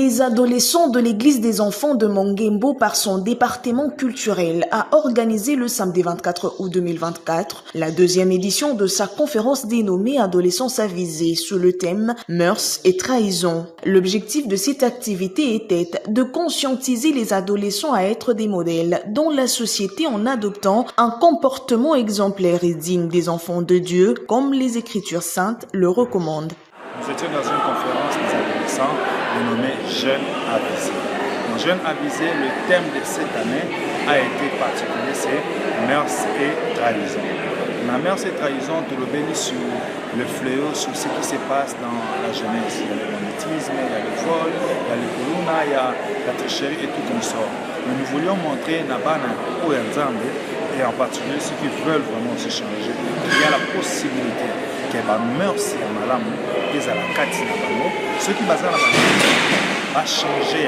Les adolescents de l'église des enfants de Mangembo par son département culturel a organisé le samedi 24 août 2024 la deuxième édition de sa conférence dénommée Adolescence avisée sous le thème Mœurs et trahison. L'objectif de cette activité était de conscientiser les adolescents à être des modèles dans la société en adoptant un comportement exemplaire et digne des enfants de Dieu comme les Écritures saintes le recommandent. Nous étions dans une conférence des adolescents dénommée Jeunes avisés. Dans Jeunes avisés, le thème de cette année a été particulier, c'est Mœurs et trahison. La mœurs et trahison, tout le béni sur le fléau, sur ce qui se passe dans la jeunesse. Il y a le banditisme, il y a le vol, il y a le corona, il y a la tricherie et tout comme ça. Mais nous voulions montrer Nabana ou Nzambe, et en particulier ceux qui veulent vraiment se changer, qu'il y a la possibilité que les mœurs et malamu, les alakati nabano, ceux qui basent la va changer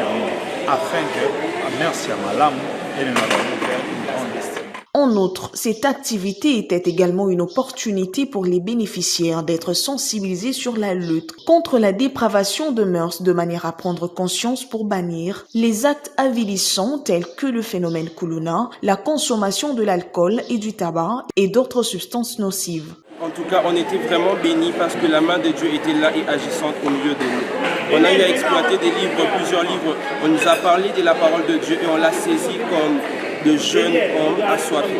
afin que la mœurs et malamu et le nabanou vers une grande destinée. En outre, cette activité était également une opportunité pour les bénéficiaires d'être sensibilisés sur la lutte contre la dépravation de mœurs de manière à prendre conscience pour bannir les actes avilissants tels que le phénomène Kuluna, la consommation de l'alcool et du tabac et d'autres substances nocives. En tout cas, on était vraiment bénis parce que la main de Dieu était là et agissante au milieu de nous. On a eu à exploiter des livres, plusieurs livres. On nous a parlé de la parole de Dieu et on l'a saisi comme de jeunes hommes assoiffés.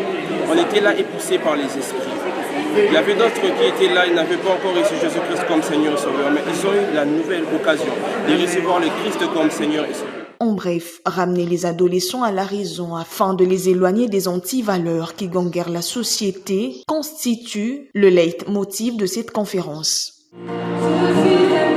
On était là époussés par les esprits. Il y avait d'autres qui étaient là, ils n'avaient pas encore reçu Jésus-Christ comme Seigneur et Sauveur, mais ils ont eu la nouvelle occasion de recevoir le Christ comme Seigneur et Sauveur. En bref, ramener les adolescents à la raison afin de les éloigner des anti-valeurs qui ganguèrent la société constitue le leitmotiv de cette conférence.